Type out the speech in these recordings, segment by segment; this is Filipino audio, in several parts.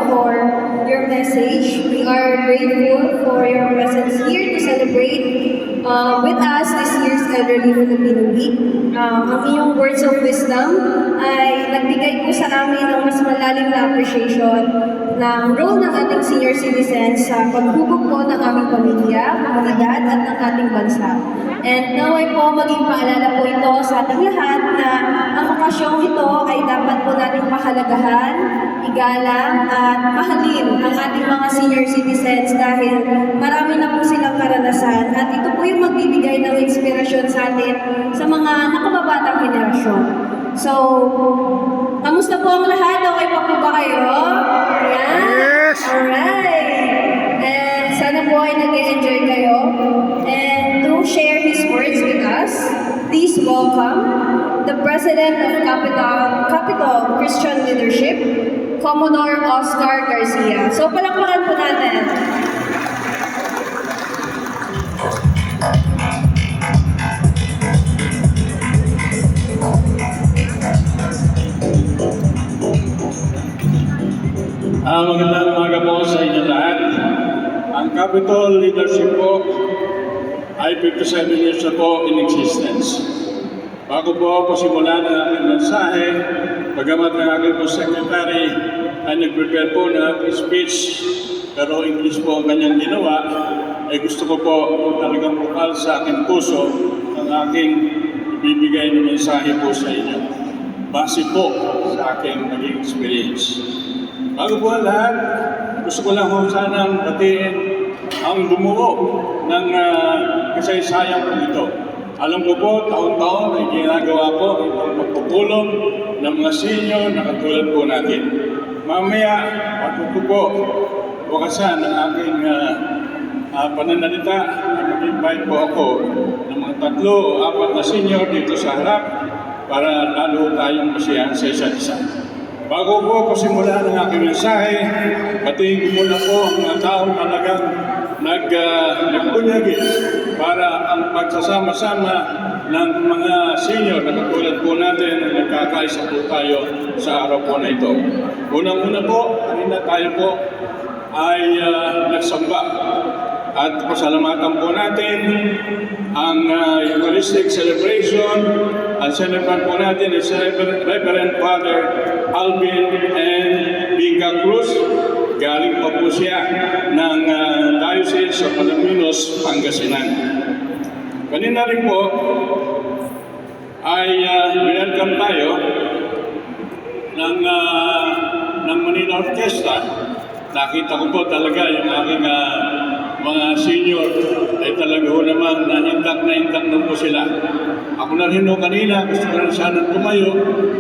for your message. We are grateful for your presence here to celebrate with us this year's Elderly Filipino Week. Ang iyong words of wisdom ay nagbigay po sa amin ng mas malalim na appreciation ng role ng ating senior citizens sa paghubog po ng aming pamilya, komunidad at ng ating bansa. And naway po maging paalala po ito sa ating lahat na ang okasyong ito ay dapat po nating pahalagahan, igalang at mahalin ang ating mga senior citizens dahil marami na po silang karanasan at ito po yung magbibigay ng inspirasyon sa atin sa mga nakababatang henerasyon. So, kamusta po ang lahat? Okay pa po ba kayo? Ayan. Yes! Alright. And sana po ay nag-enjoy kayo. And to share his words with us, please welcome the President of Capital Christian Leadership, Commodore Oscar Garcia. So, palakpakan po natin. Magandang umaga po sa inyo lahat. Ang Capital Leadership po ay 57 years na po in existence. Bago po pasimulan ang aking mensahe, bagamat ng aking po secretary ay nag-prepare po ng aking speech, pero English po ang kanyang ginawa, ay gusto ko po talagang bukal sa aking puso ang aking ibibigay na mensahe po sa inyo. Base po sa aking naging experience. Bago po ang lahat, gusto ko lang sanang batiin ang bumuo ng kasaysayan po ito. Alam ko po, taon-taon ay ginagawa po itong pagpupulong ng mga senior na katulad po natin. Mamaya, bago ko po wakasan ang aking pananalita, mag-invite po ako ng mga 3 o 4 na senior dito sa harap para lalo tayong masiyahan sa isa't isa. Bago po pasimulan ang aking mensahe, batiin ko muna po ang mga taong talagang nagpunyagi para ang pagsasama-sama ng mga senior na katulad po natin na nagkakaisa po tayo sa araw po na ito. Unang-una po, kanina tayo po ay nagsamba at pasalamatan po natin ang Eucharistic celebration. Ang celebrant po natin is Reverend Father Alvin and Binga Cruz. Galing pa po siya ng Diocese of Alaminos, Pangasinan. Kanina rin po ay welcome tayo ng Manila Orchestra. Nakita ko po talaga yung aking mga senior ay talaga ho naman na intak na po sila. Ako na rin kanina, gusto ko rin sana tumayo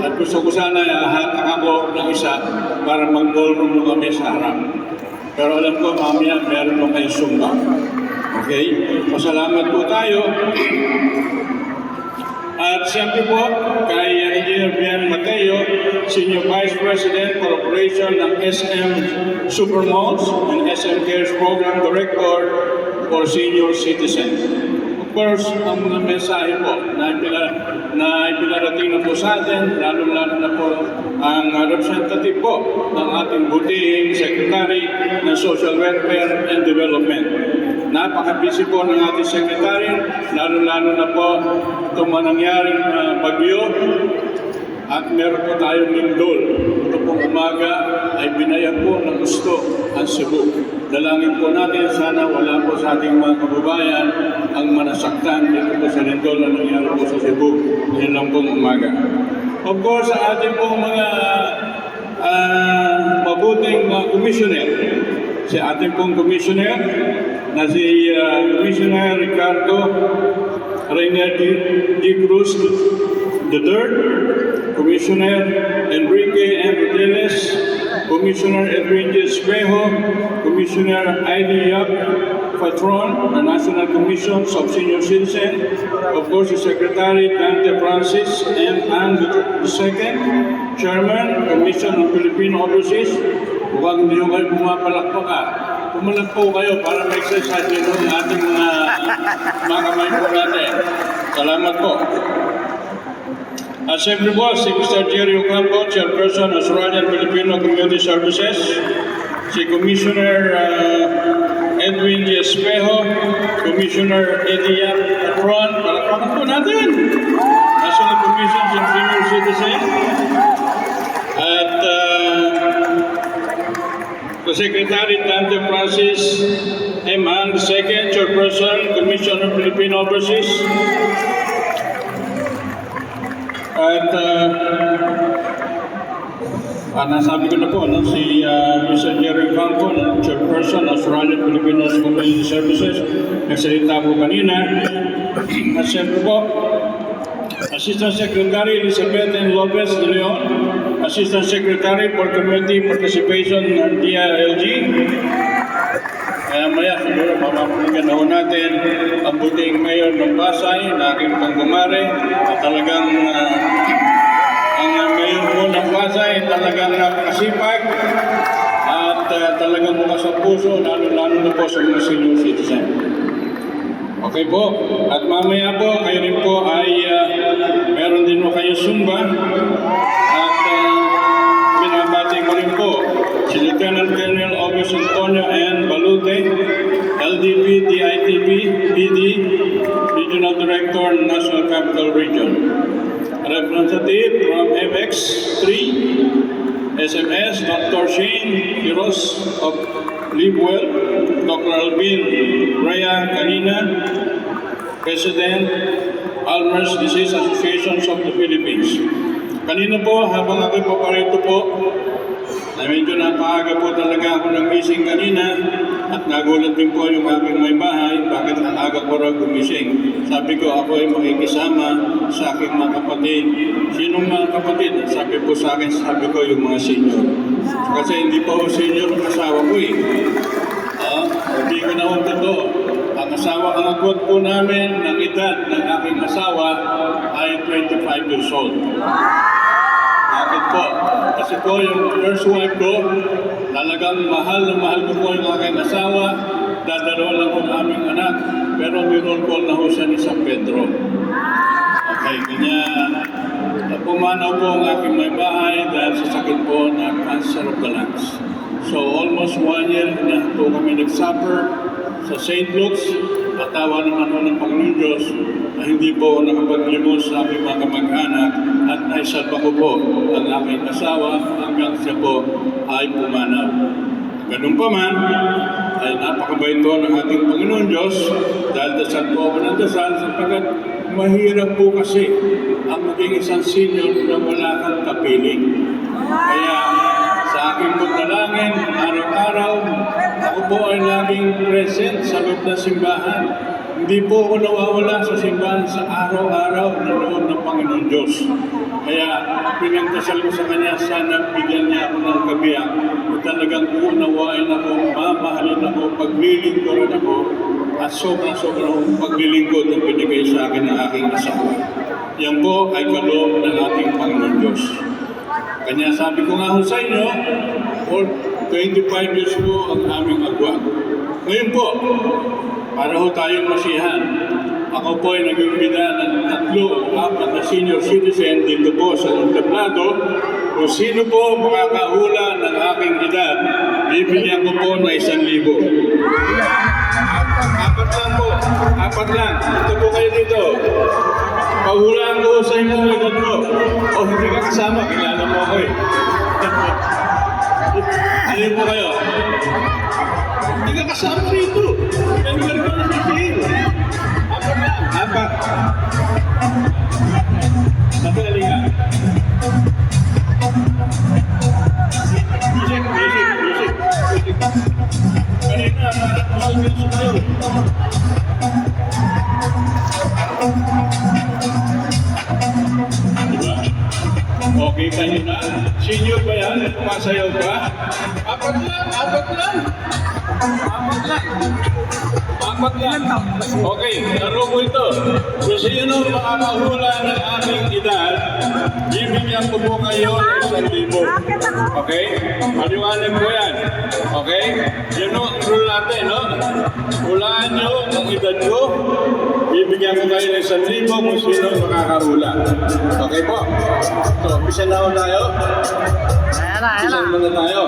at gusto ko sana hatak ako ng isa para mag-ballroom mo kami sa harap. Pero alam ko, mamaya meron mo kayo sumba. Okay? Pasalamat po tayo. At siyempre po, kay Engineer Bian Mateo, Senior Vice President for Operation ng SM Supermalls and SM Cares Program Director for Senior Citizens. Of course, ang mga mensahe po na ipinarating na po sa atin, lalo-lalo na po ang representative po ng ating butihing Secretary ng Social Welfare and Development. Napaka-busy po ng ating Secretary, lalo-lalo na po itong manangyaring bagyo at meron po tayong lindol. Ito pong umaga ay binayan po ng gusto ang Cebu. Dalangin po natin, sana wala po sa ating mga kababayan ang manasaktan dito po sa lindol na nangyari po sa Cebu. Yan lang pong umaga. Of course, sa ating pong mga mabuting commissioner, si ating pong commissioner na si Commissioner Ricardo Reiner D. Cruz III, Commissioner Enrique M. Rodeles, Commissioner Enrique Espejo, Commissioner Heidi Yap Patron, the National Commission of Senior Citizens, of course the Secretary Dante Francis M. Ang II, Chairman, Commission on Filipino Overseas. Huwag hindi nyo kayo pumapalakpak. Pumalakpo kayo para ma-exercise nyo ang ating mga kamay po natin. Salamat po. Assembly po, si Mr. Jerry Ocampo, Chairperson, Australian Filipino Community Services. Si Commissioner Edwin G. Espejo, Commissioner Eddie Yap Patron, palakpakan po natin. National Commission on Senior Citizen. At the Secretary Dante Francis M. Ang, Second Chairperson, Commission on Filipino Overseas. At nasabi ko na po, no, si Mr. Jerry Ocampo, Chairperson, Australian Filipino Community Services, nagsalita po kanina. At siyempre po, Assistant Secretary Elizabeth N. Lopez de Leon, Assistant Secretary for Community Participation ng DILG. Kaya maya, siguro mamapaligan na ho natin ang buting mayor ng Pasay na aking panggumare at talagang ang mayor po ng Pasay talagang napakasipag at talagang bukas sa puso, lalo-lalo na po sa mga senior citizen. Okay po, at mamaya po, kayo rin po ay meron din mo kayo Zumba at binabati ko rin po si Lieutenant Colonel August Antonio N. Balute, LDP, DITP, PD, Regional Director, National Capital Region. Representative from MX3, SMS, Dr. Shane Quiroz of Livewealth, Dr. Alvin Raya Kanina, President, Alzheimer's Disease Associations of the Philippines. Kanina po, habang ako paparito po, na medyo napaaga po talaga ako ng gising kanina at nagulat din po yung aking may bahay, bakit ang aga ko raw gumising. Sabi ko, ako ay makikisama sa aking mga kapatid. Sinong mga kapatid? Sabi po sa akin, sabi ko yung mga senior. Kasi hindi pa ako senior ang asawa ko eh. Hindi ko na huwag ito. Ang asawa, ang agwat po namin ng edad ng aking asawa ay 25 years old. Bakit po? Kasi po yung first wife ko, talagang mahal na mahal ko po yung aking asawa. Dadalawa lang po aming anak, pero niroon call na ho siya ni San Pedro. Okay, kanya pumanaw po ang aking may bahay dahil sa sakit po na cancer of the lungs. So almost 1 year na po kami nag-suffer sa St. Luke's. At tawa naman po ng Panginoon Diyos na hindi po nakapaglimos sa aking mga kamag-anak at naisalba ko po ang aking asawa hanggang siya po ay pumanaw. Ganun pa man, ay napakabait po ng ating Panginoon Diyos dahil dasal po ako ng dasal sapagkat mahirap po kasi ang maging isang senior na wala kang kapiling. Kaya sa aking pagdalangin, araw-araw, ako po ay laging present sa loob ng simbahan. Hindi po ako nawawala sa simbahan sa araw-araw na loob ng Panginoon Diyos. Kaya pinagdasal ko sa Kanya, sana bigyan niya ako ng kabiyak. At talagang uunawain ako, mamahalin ako, paglilingkuran ako, at sobrang paglilingkod ang binigay sa akin ng aking asawa. Yan po ay kaloob ng ating Panginoon Diyos. Kanya sabi ko nga ho sa inyo, for 25 years po ang aming agwat. Ngayon po, para ho tayong masihan, ako po ay nag-imbida ng 3 o 4 na senior citizen dito po sa Tablado. Kung sino po makakahula ng aking edad, bibigyan ko po na 1,000. 4 lang po, 4 lang. Ito po kayo dito. Pahulaan ko sa inyo ang edad mo. O hindi ka kasama, kilala mo ako eh. Alin po kayo? Hindi ka kasama rito. Member ko na sisihin. 4. Natali ka. Music. Kanina, parang gusto kayo. Okay kayo na? Senior ba yan? Pasayaw ka? 4 lang. Apat lang. Okay, laro mo ito. Kung sino makakahula ng aming edad, bibigyan ko po kayo ng 1,000. Okay? Maliwanag po yan. Okay? Yun ang rule natin, no? Hulaan nyo ang edad ko, bibigyan ko kayo ng 1,000 kung sino makakahula. Okay po? So, umpisa na ho tayo. Umpisa na tayo.